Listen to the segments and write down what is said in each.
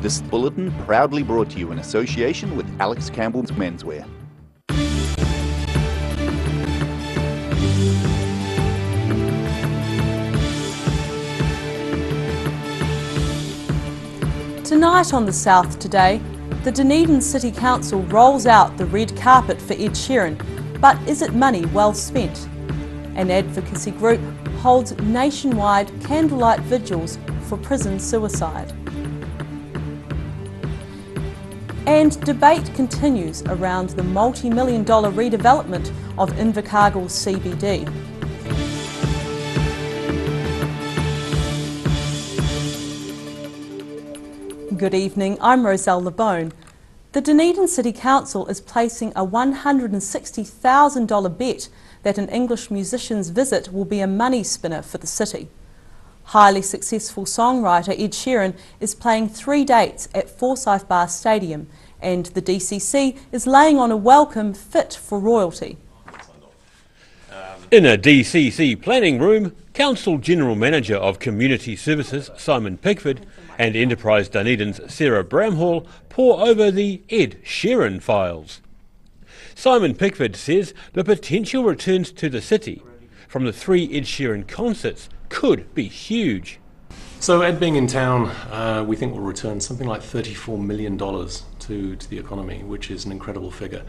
This bulletin proudly brought to you in association with Alex Campbell's Menswear. Tonight on The South Today, the Dunedin City Council rolls out the red carpet for Ed Sheeran, but is it money well spent? An advocacy group holds nationwide candlelight vigils for prison suicide. And debate continues around the multi-million-dollar redevelopment of Invercargill CBD. Good evening, I'm Roselle LeBone. The Dunedin City Council is placing a $160,000 bet that an English musician's visit will be a money spinner for the city. Highly successful songwriter Ed Sheeran is playing 3 dates at Forsyth Bar Stadium, and the DCC is laying on a welcome fit for royalty. In a DCC planning room, Council General Manager of Community Services Simon Pickford and Enterprise Dunedin's Sarah Bramhall pore over the Ed Sheeran files. Simon Pickford says the potential returns to the city from the 3 Ed Sheeran concerts could be huge. So Ed being in town, we think will return something like $34 million to the economy, which is an incredible figure.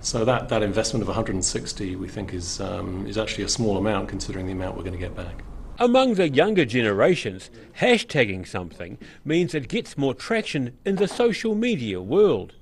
So that investment of 160 we think is actually a small amount considering the amount we're going to get back. Among the younger generations, hashtagging something means it gets more traction in the social media world.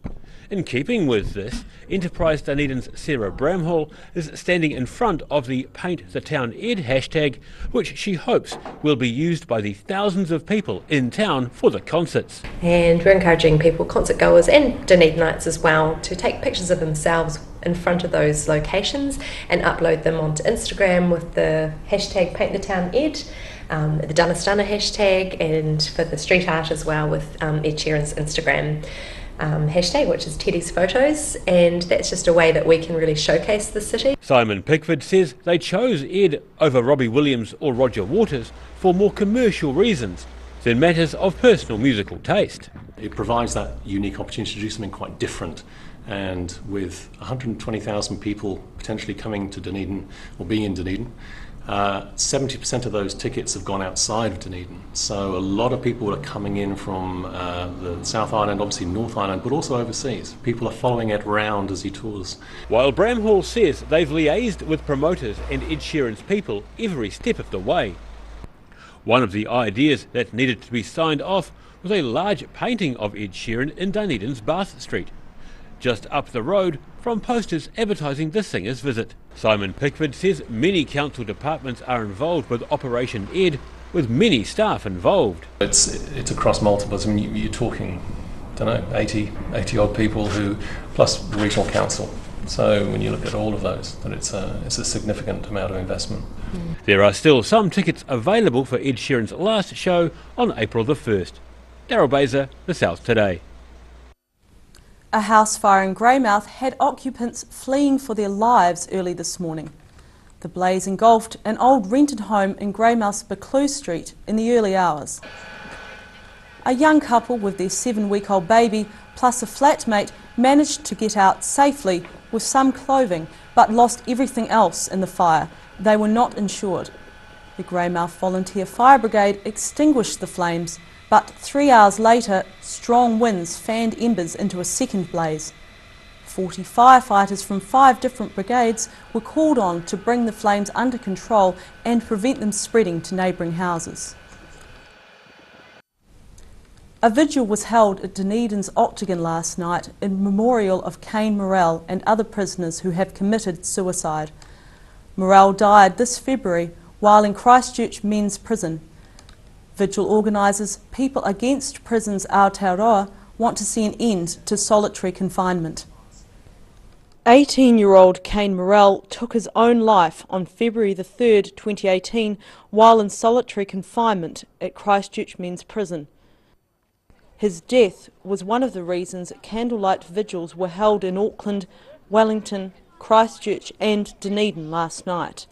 In keeping with this, Enterprise Dunedin's Sarah Bramhall is standing in front of the Paint the Town Ed hashtag, which she hopes will be used by the thousands of people in town for the concerts. And we're encouraging people, concert goers and Dunedinites as well, to take pictures of themselves in front of those locations and upload them onto Instagram with the hashtag Paint the Town Ed, the Dunnistana hashtag, and for the street art as well with Ed Sheeran's Instagram hashtag, which is Teddy's Photos, and that's just a way that we can really showcase the city. Simon Pickford says they chose Ed over Robbie Williams or Roger Waters for more commercial reasons than matters of personal musical taste. It provides that unique opportunity to do something quite different, and with 120,000 people potentially coming to Dunedin or being in Dunedin, 70% of those tickets have gone outside of Dunedin. So a lot of people are coming in from the South Island, obviously North Island, but also overseas. People are following Ed round as he tours. While Bramhall says they've liaised with promoters and Ed Sheeran's people every step of the way. One of the ideas that needed to be signed off was a large painting of Ed Sheeran in Dunedin's Bath Street, just up the road from posters advertising the singer's visit. Simon Pickford says many council departments are involved with Operation Ed, with many staff involved. It's across multiples. I mean, you're talking, 80 odd people who, plus the regional council. So when you look at all of those, then it's a significant amount of investment. There are still some tickets available for Ed Sheeran's last show on April the 1st. Daryl Baser, The South Today. A house fire in Greymouth had occupants fleeing for their lives early this morning. The blaze engulfed an old rented home in Greymouth's Buccleuch Street in the early hours. A young couple with their 7-week-old baby plus a flatmate managed to get out safely with some clothing but lost everything else in the fire. They were not insured. The Greymouth Volunteer Fire Brigade extinguished the flames, but 3 hours later, strong winds fanned embers into a second blaze. 40 firefighters from 5 different brigades were called on to bring the flames under control and prevent them spreading to neighbouring houses. A vigil was held at Dunedin's Octagon last night in memorial of Kane Morell and other prisoners who have committed suicide. Morell died this February while in Christchurch Men's Prison. Vigil organisers People Against Prisons Aotearoa want to see an end to solitary confinement. 18-year-old Kane Morell took his own life on February the 3rd, 2018, while in solitary confinement at Christchurch Men's Prison. His death was one of the reasons candlelight vigils were held in Auckland, Wellington, Christchurch and Dunedin last night.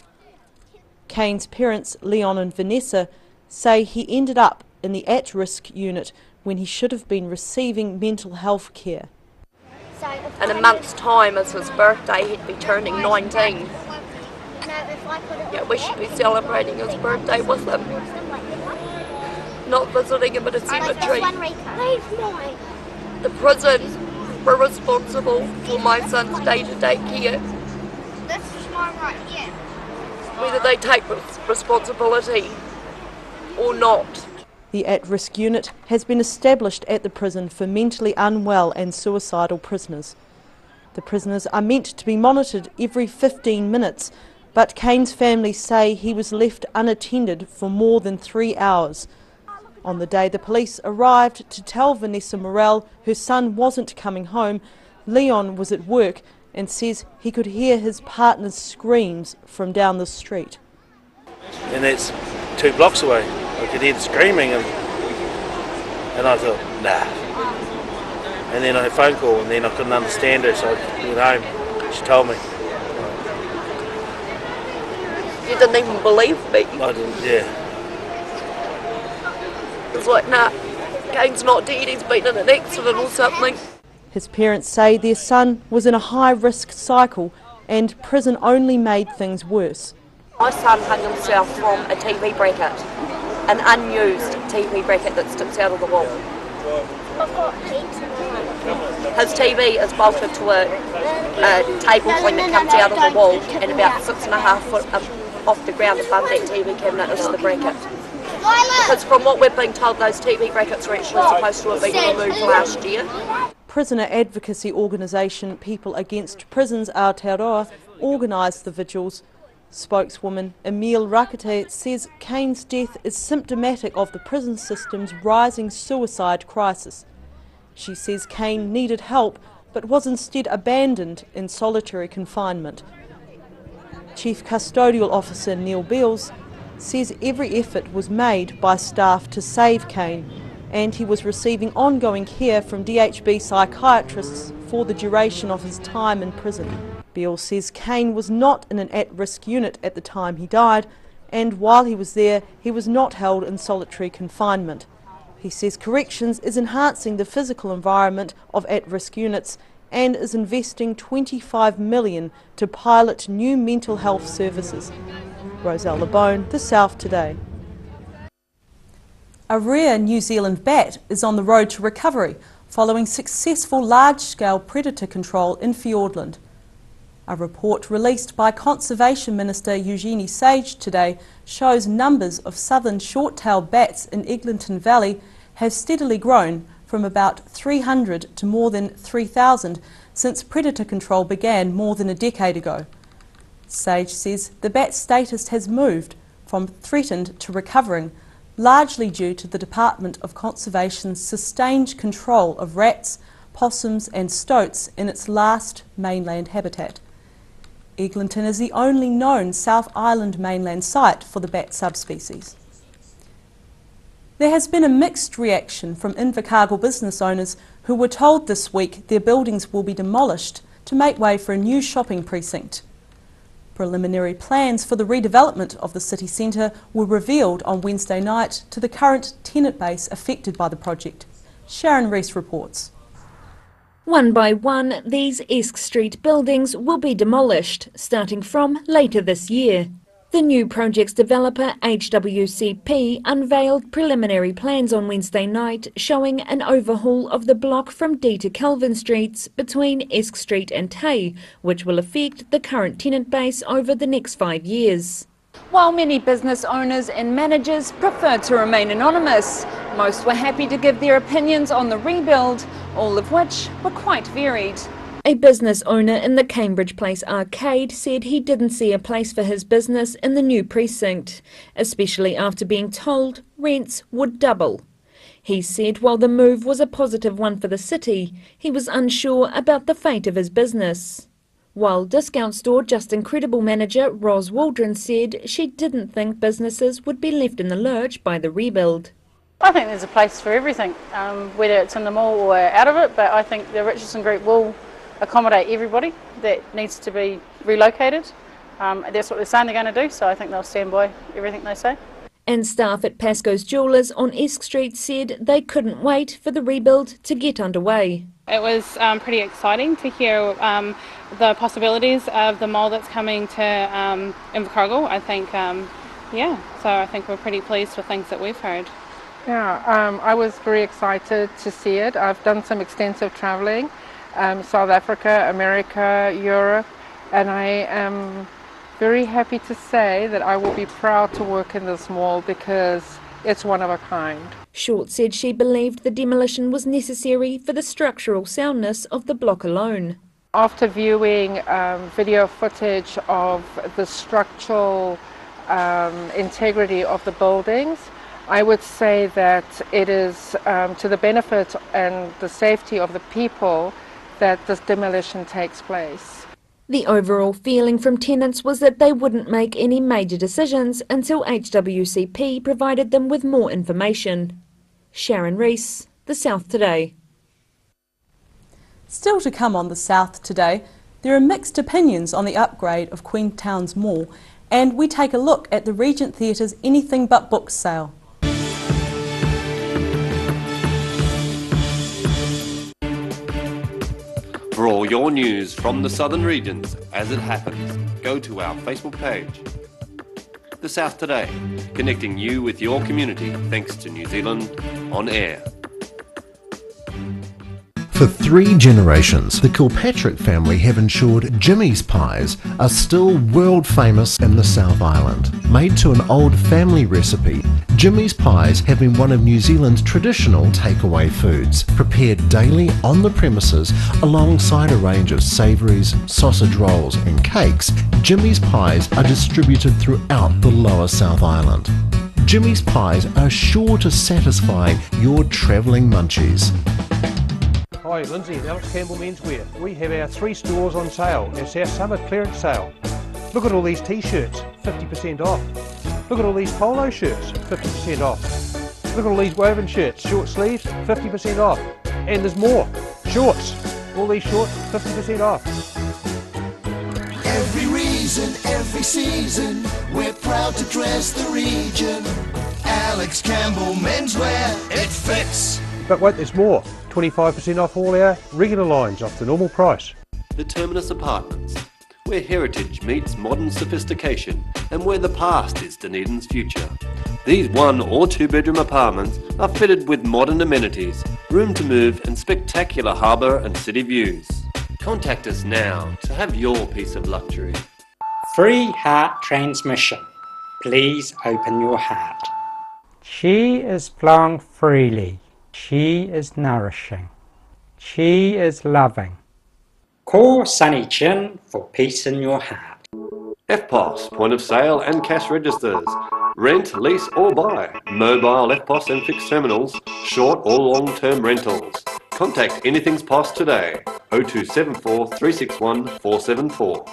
Kane's parents, Leon and Vanessa, say he ended up in the at-risk unit when he should have been receiving mental health care. In a month's time is his birthday, he'd be turning 19. Yeah, we should be celebrating his birthday with him, not visiting him at a cemetery. The prison were responsible for my son's day-to-day care. Whether they take responsibility or not. The at-risk unit has been established at the prison for mentally unwell and suicidal prisoners. The prisoners are meant to be monitored every 15 minutes, but Kane's family say he was left unattended for more than 3 hours. On the day the police arrived to tell Vanessa Morel her son wasn't coming home, Leon was at work and says he could hear his partner's screams from down the street. And that's 2 blocks away. I could hear the screaming and I thought, nah. And then I had a phone call and then I couldn't understand her, so I went home. She told me. You didn't even believe me? I didn't, yeah. It's like, nah, Kane's not dead, he's been in an accident or something. His parents say their son was in a high-risk cycle and prison only made things worse. My son hung himself from a TV bracket, an unused TV bracket that sticks out of the wall. His TV is bolted to a table thing that comes out of the wall, and about 6.5 foot off the ground above that TV cabinet is the bracket. Because from what we've been told, those TV brackets were actually supposed to have been removed last year. Prisoner advocacy organisation People Against Prisons Aotearoa organised the vigils. Spokeswoman Emile Rakete says Kane's death is symptomatic of the prison system's rising suicide crisis. She says Kane needed help but was instead abandoned in solitary confinement. Chief Custodial Officer Neil Beals says every effort was made by staff to save Kane, and he was receiving ongoing care from DHB psychiatrists for the duration of his time in prison. Beals says Kane was not in an at-risk unit at the time he died, and while he was there, he was not held in solitary confinement. He says corrections is enhancing the physical environment of at-risk units and is investing $25 million to pilot new mental health services. Roselle LeBone, The South Today. A rare New Zealand bat is on the road to recovery following successful large-scale predator control in Fiordland. A report released by Conservation Minister Eugenie Sage today shows numbers of southern short-tailed bats in Eglinton Valley have steadily grown from about 300 to more than 3,000 since predator control began more than a decade ago. Sage says the bat status has moved from threatened to recovering, largely due to the Department of Conservation's sustained control of rats, possums and stoats in its last mainland habitat. Eglinton is the only known South Island mainland site for the bat subspecies. There has been a mixed reaction from Invercargill business owners who were told this week their buildings will be demolished to make way for a new shopping precinct. Preliminary plans for the redevelopment of the city centre were revealed on Wednesday night to the current tenant base affected by the project. Sharon Rees reports. One by one, these Esk Street buildings will be demolished, starting from later this year. The new project's developer, HWCP, unveiled preliminary plans on Wednesday night showing an overhaul of the block from D to Kelvin Streets between Esk Street and Tay, which will affect the current tenant base over the next 5 years. While many business owners and managers prefer to remain anonymous, most were happy to give their opinions on the rebuild, all of which were quite varied. A business owner in the Cambridge Place Arcade said he didn't see a place for his business in the new precinct, especially after being told rents would double. He said while the move was a positive one for the city, he was unsure about the fate of his business. While discount store Just Incredible manager Ros Waldron said she didn't think businesses would be left in the lurch by the rebuild. I think there's a place for everything, whether it's in the mall or out of it, but I think the Richardson Group will accommodate everybody that needs to be relocated. That's what they're saying they're going to do, so I think they'll stand by everything they say. And staff at Pascoe's Jewellers on Esk Street said they couldn't wait for the rebuild to get underway. It was pretty exciting to hear the possibilities of the mall that's coming to Invercargill. I think, so I think we're pretty pleased with things that we've heard. Yeah, I was very excited to see it. I've done some extensive travelling, South Africa, America, Europe, and I am very happy to say that I will be proud to work in this mall because it's one of a kind. Short said she believed the demolition was necessary for the structural soundness of the block alone. After viewing video footage of the structural integrity of the buildings, I would say that it is to the benefit and the safety of the people that this demolition takes place. The overall feeling from tenants was that they wouldn't make any major decisions until HWCP provided them with more information. Sharon Rees, The South Today. Still to come on The South Today, there are mixed opinions on the upgrade of Queenstown's Mall, and we take a look at the Regent Theatre's Anything But Books sale. For all your news from the Southern Regions as it happens, go to our Facebook page. The South Today, connecting you with your community thanks to New Zealand On Air. For 3 generations, the Kilpatrick family have ensured Jimmy's pies are still world famous in the South Island. Made to an old family recipe, Jimmy's pies have been one of New Zealand's traditional takeaway foods, prepared daily on the premises alongside a range of savouries, sausage rolls and cakes. Jimmy's pies are distributed throughout the lower South Island. Jimmy's pies are sure to satisfy your travelling munchies. Hi, Lindsay and Alex Campbell Menswear. We have our 3 stores on sale. It's our summer clearance sale. Look at all these t-shirts, 50% off. Look at all these polo shirts, 50% off. Look at all these woven shirts, short sleeves, 50% off. And there's more. Shorts, all these shorts, 50% off. Every reason, every season, we're proud to dress the region. Alex Campbell Menswear, it fits. But wait, there's more. 25% off all our regular lines off the normal price. The Terminus Apartments, where heritage meets modern sophistication and where the past is Dunedin's future. These 1 or 2 bedroom apartments are fitted with modern amenities, room to move and spectacular harbour and city views. Contact us now to have your piece of luxury. Free heart transmission. Please open your heart. Chi is flowing freely. Chi is nourishing. Chi is loving. Call Sunny Chin for peace in your heart. FPOS, point of sale and cash registers. Rent, lease or buy. Mobile FPOS and fixed terminals. Short or long-term rentals. Contact Anything's POS today. 0274 361 474.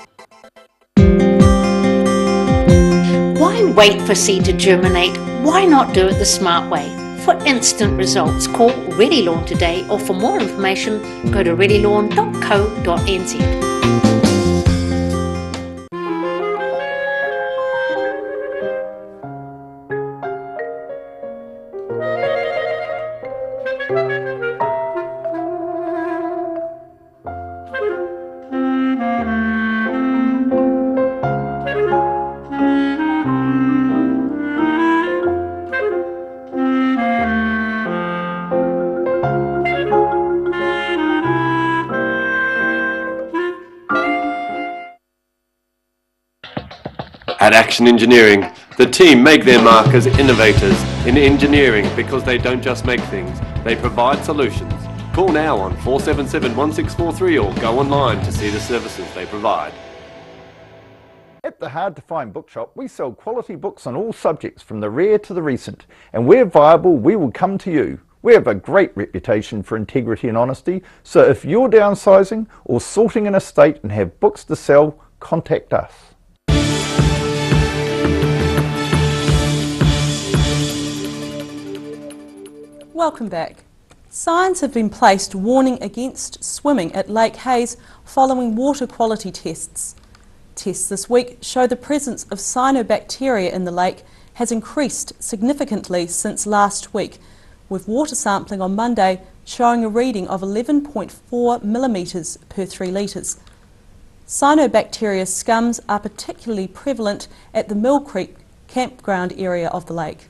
Why wait for seed to germinate? Why not do it the smart way? For instant results, call Ready Lawn today, or for more information, go to readylawn.co.nz. At Action Engineering, the team make their mark as innovators in engineering because they don't just make things, they provide solutions. Call now on 477 1643 or go online to see the services they provide. At the Hard to Find Bookshop, we sell quality books on all subjects from the rare to the recent, and where viable, we will come to you. We have a great reputation for integrity and honesty, so if you're downsizing or sorting an estate and have books to sell, contact us. Welcome back. Signs have been placed warning against swimming at Lake Hayes following water quality tests. Tests this week show the presence of cyanobacteria in the lake has increased significantly since last week, with water sampling on Monday showing a reading of 11.4 millimetres per 3 litres. Cyanobacteria scums are particularly prevalent at the Mill Creek campground area of the lake.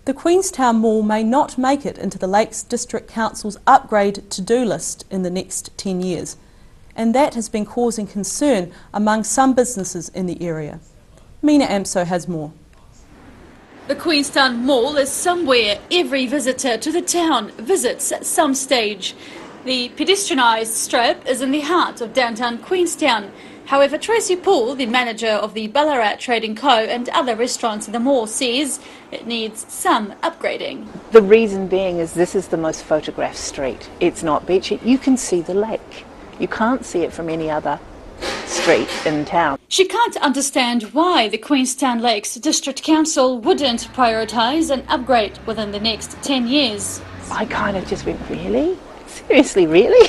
The Queenstown Mall may not make it into the Lakes District Council's upgrade to-do list in the next 10 years, and that has been causing concern among some businesses in the area. Mina Amso has more. The Queenstown Mall is somewhere every visitor to the town visits at some stage. The pedestrianised strip is in the heart of downtown Queenstown. However, Tracy Poole, the manager of the Ballarat Trading Co. and other restaurants in the mall, says it needs some upgrading. The reason being is this is the most photographed street. It's not beachy. You can see the lake. You can't see it from any other street in town. She can't understand why the Queenstown Lakes District Council wouldn't prioritise an upgrade within the next 10 years. I kind of just went, really? Seriously, really?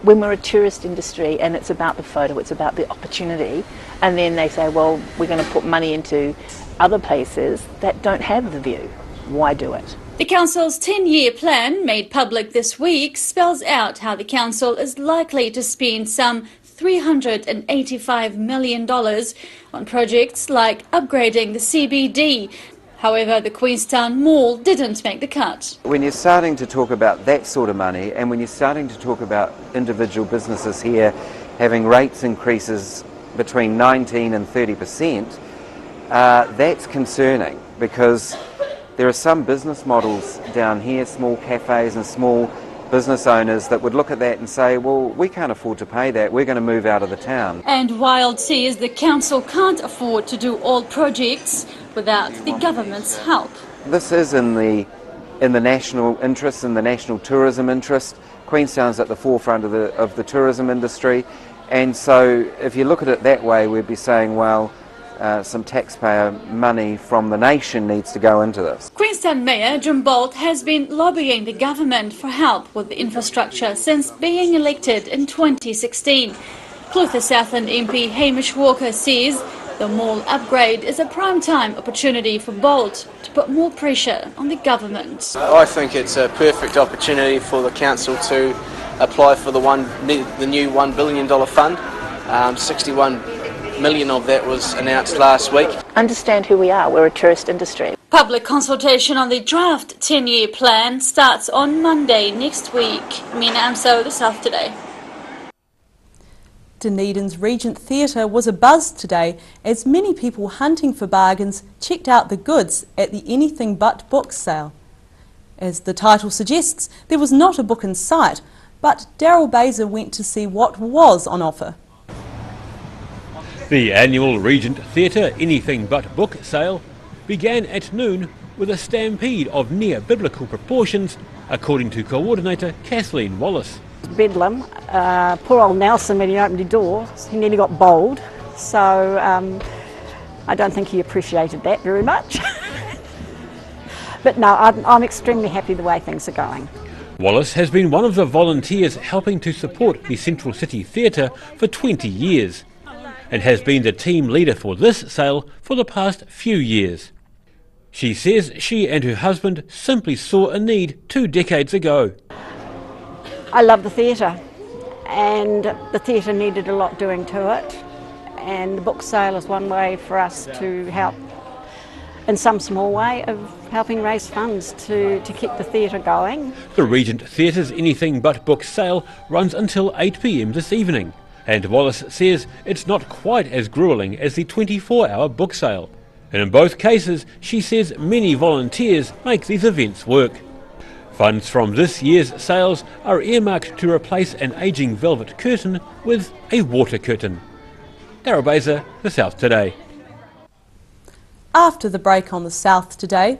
When we're a tourist industry and it's about the photo, it's about the opportunity, and then they say, well, we're going to put money into other places that don't have the view. Why do it? The council's 10-year plan, made public this week, spells out how the council is likely to spend some $385 million on projects like upgrading the CBD. However, the Queenstown Mall didn't make the cut. When you're starting to talk about that sort of money, and when you're starting to talk about individual businesses here having rates increases between 19 and 30%, that's concerning, because there are some business models down here, small cafes and small business owners, that would look at that and say, well, we can't afford to pay that, we're going to move out of the town. And Wild says the council can't afford to do all projects without the government's help. This is in the national interest, in the national tourism interest. Queenstown's at the forefront of the tourism industry, and so if you look at it that way, we'd be saying, well, some taxpayer money from the nation needs to go into this. Queenstown Mayor Jim Bolt has been lobbying the government for help with the infrastructure since being elected in 2016. Clutha Southland MP Hamish Walker says the mall upgrade is a prime-time opportunity for Bolt to put more pressure on the government. I think it's a perfect opportunity for the council to apply for the new $1 billion fund. 61 million of that was announced last week. Understand who we are. We're a tourist industry. Public consultation on the draft 10-year plan starts on Monday next week. Mina Amso, The South Today. Dunedin's Regent Theatre was abuzz today as many people hunting for bargains checked out the goods at the Anything But Books sale. As the title suggests, there was not a book in sight, but Daryl Baser went to see what was on offer. The annual Regent Theatre Anything But Book sale began at noon with a stampede of near-biblical proportions, according to coordinator Kathleen Wallace. Bedlam. Poor old Nelson, when he opened the door, he nearly got bowled, so I don't think he appreciated that very much. But no, I'm extremely happy the way things are going. Wallace has been one of the volunteers helping to support the Central City Theatre for 20 years and has been the team leader for this sale for the past few years. She says she and her husband simply saw a need 2 decades ago. I love the theatre, and the theatre needed a lot doing to it, and the book sale is one way for us to help, in some small way, of helping raise funds to keep the theatre going. The Regent Theatre's Anything But Book sale runs until 8 p.m. this evening, and Wallace says it's not quite as gruelling as the 24-hour book sale. And in both cases, she says many volunteers make these events work. Funds from this year's sales are earmarked to replace an ageing velvet curtain with a water curtain. Daryl Baser, The South Today. After the break on The South Today,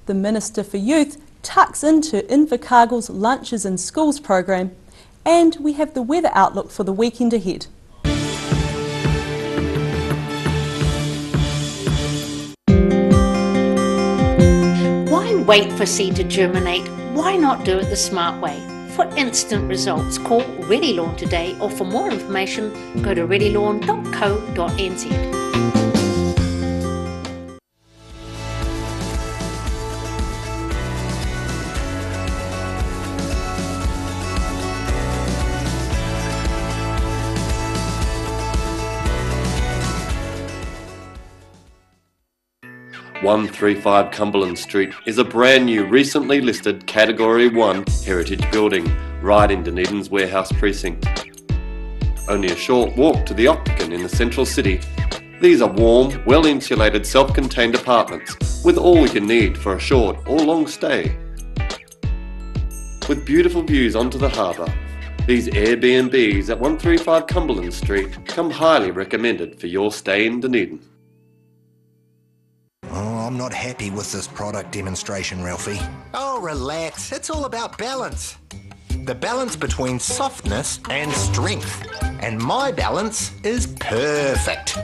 the Minister for Youth tucks into Invercargill's Lunches in Schools program, and we have the weather outlook for the weekend ahead. Why wait for seed to germinate? Why not do it the smart way? For instant results, call Ready Lawn today, or for more information, go to readylawn.co.nz. 135 Cumberland Street is a brand new recently listed Category 1 heritage building right in Dunedin's warehouse precinct. Only a short walk to the Octagon in the central city, these are warm, well-insulated self-contained apartments with all you need for a short or long stay. With beautiful views onto the harbour, these Airbnbs at 135 Cumberland Street come highly recommended for your stay in Dunedin. Oh, I'm not happy with this product demonstration, Ralphie. Oh, relax. It's all about balance. The balance between softness and strength. And my balance is perfect.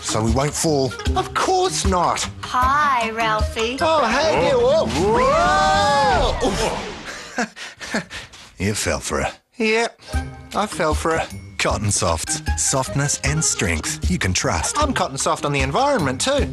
So we won't fall? Of course not. Hi, Ralphie. Oh, hey there. Whoa. You fell for it. Yep, I fell for it. Cotton Softs. Softness and strength you can trust. I'm Cotton Soft on the environment too.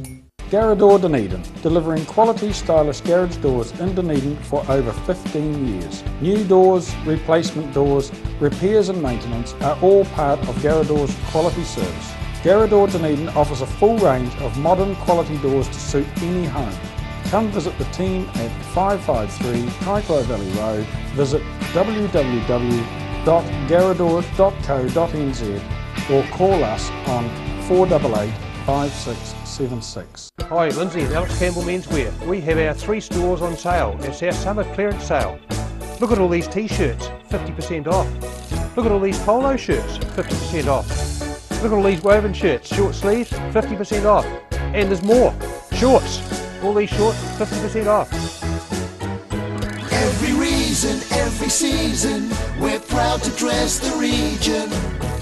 Garrador Dunedin, delivering quality stylish garage doors in Dunedin for over 15 years. New doors, replacement doors, repairs and maintenance are all part of Garrador's quality service. Garrador Dunedin offers a full range of modern quality doors to suit any home. Come visit the team at 553 Kaikoura Valley Road. Visit www.garrador.co.nz or call us on 488 5676. Hi, Lindsay and Alex Campbell Menswear. We have our 3 stores on sale. It's our summer clearance sale. Look at all these t-shirts, 50% off. Look at all these polo shirts, 50% off. Look at all these woven shirts, short sleeves, 50% off. And there's more. Shorts. All these shorts, 50% off. Every reason, every season, we're proud to dress the region.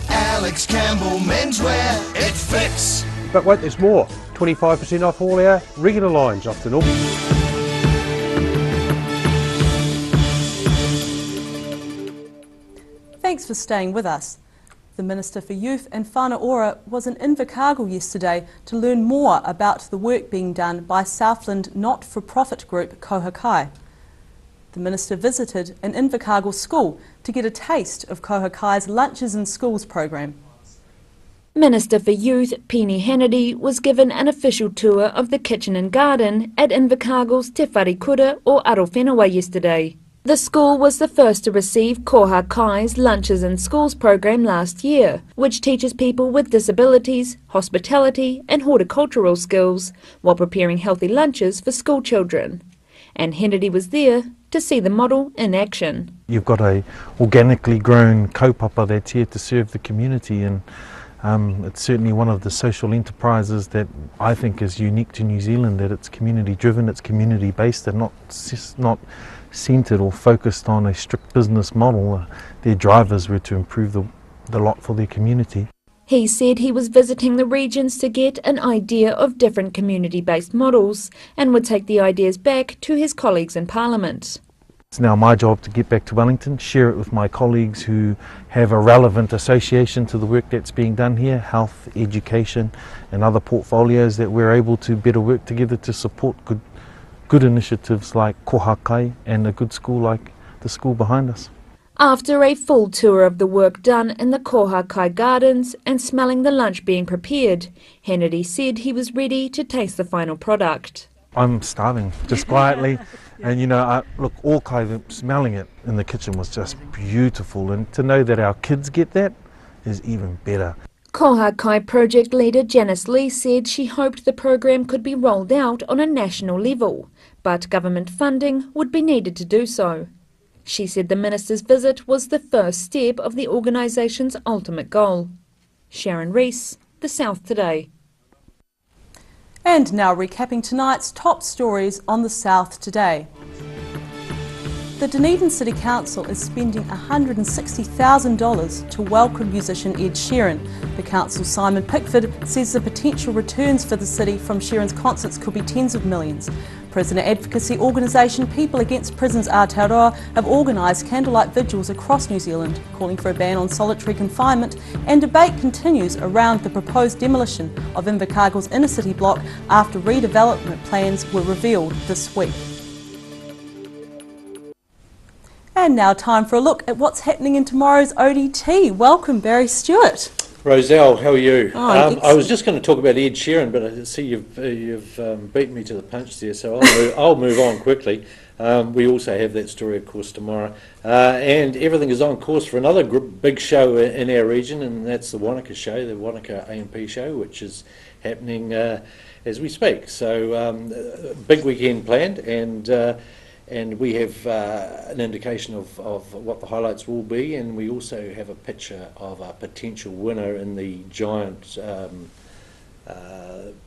Alex Campbell Menswear, it fits. But wait, there's more. 25% off all our regular lines off the north. Thanks for staying with us. The Minister for Youth and Whānau Ora was in Invercargill yesterday to learn more about the work being done by Southland not-for-profit group Kohakai. The Minister visited an Invercargill school to get a taste of Kohakai's Lunches in Schools program. Minister for Youth, Peeni Hannity, was given an official tour of the kitchen and garden at Invercargill's Te Wharikura or Arowhenua yesterday. The school was the first to receive Kohakai's Lunches in Schools program last year, which teaches people with disabilities, hospitality and horticultural skills while preparing healthy lunches for school children. And Hannity was there to see the model in action. You've got a organically grown kaupapa that's here to serve the community, and it's certainly one of the social enterprises that I think is unique to New Zealand, that it's community driven, it's community based and not centred or focused on a strict business model. Their drivers were to improve the lot for their community. He said he was visiting the regions to get an idea of different community-based models and would take the ideas back to his colleagues in Parliament. It's now my job to get back to Wellington, share it with my colleagues who have a relevant association to the work that's being done here, health, education and other portfolios, that we're able to better work together to support good initiatives like Kohakai and a good school like the school behind us. After a full tour of the work done in the Kohakai gardens and smelling the lunch being prepared, Hannity said he was ready to taste the final product. I'm starving, just quietly, and look, all smelling it in the kitchen was just beautiful, and to know that our kids get that is even better. Kohakai project leader Janice Lee said she hoped the program could be rolled out on a national level, but government funding would be needed to do so. She said the minister's visit was the first step of the organisation's ultimate goal. Sharon Rees, The South Today. And now recapping tonight's top stories on The South Today. The Dunedin City Council is spending $160,000 to welcome musician Ed Sheeran. The council's Simon Pickford says the potential returns for the city from Sheeran's concerts could be tens of millions. Prisoner advocacy organisation People Against Prisons Aotearoa have organised candlelight vigils across New Zealand, calling for a ban on solitary confinement, and debate continues around the proposed demolition of Invercargill's inner city block after redevelopment plans were revealed this week. And now time for a look at what's happening in tomorrow's ODT. Welcome, Barry Stewart. Roselle, how are you? Oh, I was just going to talk about Ed Sheeran, but I see you've beaten me to the punch there, so I'll move on quickly. We also have that story, of course, tomorrow. And everything is on course for another big show in our region, and that's the Wanaka show, the Wanaka A&P show, which is happening as we speak. So big weekend planned, and we have an indication of what the highlights will be, and we also have a picture of a potential winner in the giant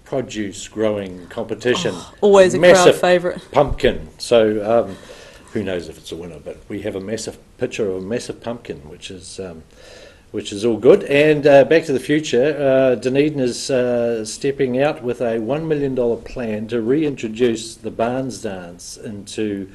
produce growing competition. Oh, always a crowd favourite. Pumpkin. So who knows if it's a winner, but we have a massive picture of a massive pumpkin, which is all good. And Back to the Future, Dunedin is stepping out with a $1 million plan to reintroduce the Barnes Dance into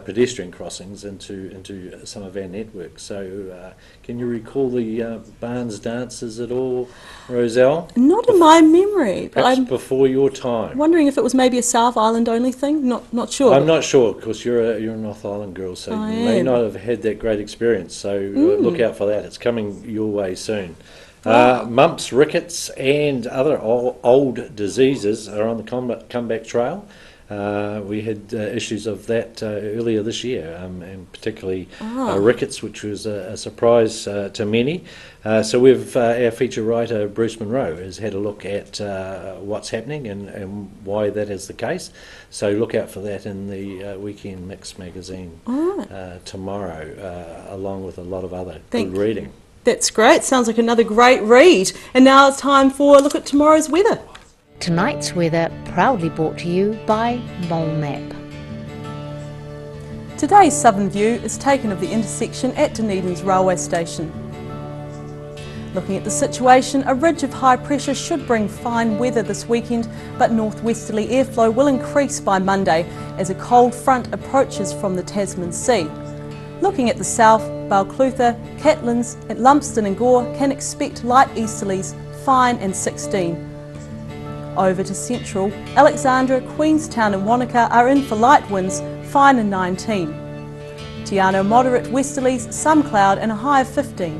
pedestrian crossings into some of our networks. So can you recall the Barnes dances at all, Roselle? Not in my memory. But Perhaps I'm before your time. wondering if it was maybe a South Island only thing. Not sure. I'm not sure, because you're a North Island girl, so I you may am. not have had that great experience. So look out for that. It's coming your way soon. Wow. Mumps, rickets, and other old diseases are on the comeback trail. We had issues of that earlier this year, and particularly rickets, which was a surprise to many. So we've our feature writer Bruce Monroe has had a look at what's happening and why that is the case. So look out for that in the Weekend Mix magazine tomorrow, along with a lot of other good reading. That's great. Sounds like another great read. And now it's time for a look at tomorrow's weather. Tonight's weather proudly brought to you by Mole Map. Today's Southern View is taken of the intersection at Dunedin's railway station. Looking at the situation, a ridge of high pressure should bring fine weather this weekend, but northwesterly airflow will increase by Monday as a cold front approaches from the Tasman Sea. Looking at the south, Balclutha, Catlins, and Lumsden and Gore can expect light easterlies, fine and 16. Over to central, Alexandra, Queenstown and Wanaka are in for light winds, fine and 19. Te Anau moderate westerlies, some cloud and a high of 15.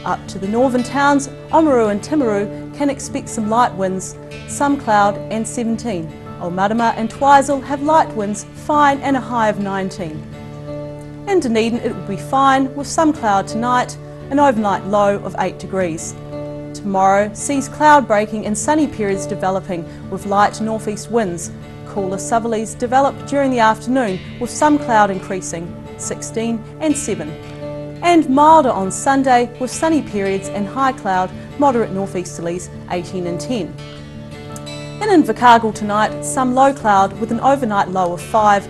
Up to the northern towns, Oamaru and Timaru can expect some light winds, some cloud and 17. Omarama and Twizel have light winds, fine and a high of 19. In Dunedin it will be fine with some cloud tonight, an overnight low of 8 degrees. Tomorrow sees cloud breaking and sunny periods developing with light northeast winds. Cooler southerlies develop during the afternoon with some cloud increasing, 16 and 7. And milder on Sunday with sunny periods and high cloud, moderate northeasterlies, 18 and 10. And in Invercargill tonight, some low cloud with an overnight low of 5.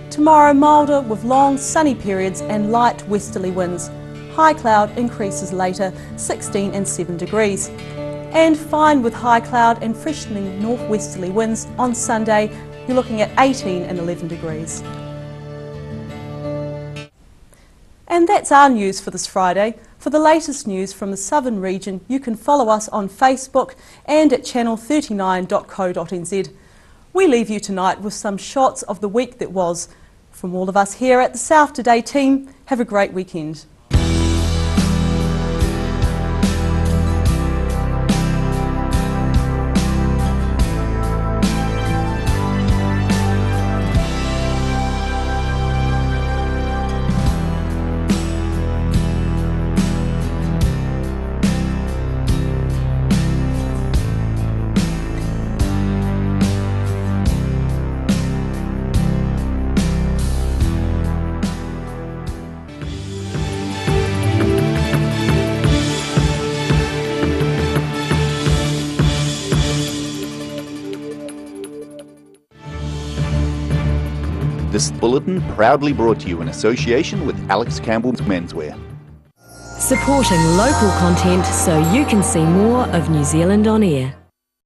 Tomorrow milder with long sunny periods and light westerly winds. High cloud increases later, 16 and 7 degrees. And fine with high cloud and freshening northwesterly winds on Sunday, you're looking at 18 and 11 degrees. And that's our news for this Friday. For the latest news from the southern region, you can follow us on Facebook and at channel39.co.nz. We leave you tonight with some shots of the week that was. From all of us here at the South Today team, have a great weekend. This bulletin proudly brought to you in association with Alex Campbell's Menswear. Supporting local content so you can see more of New Zealand on air.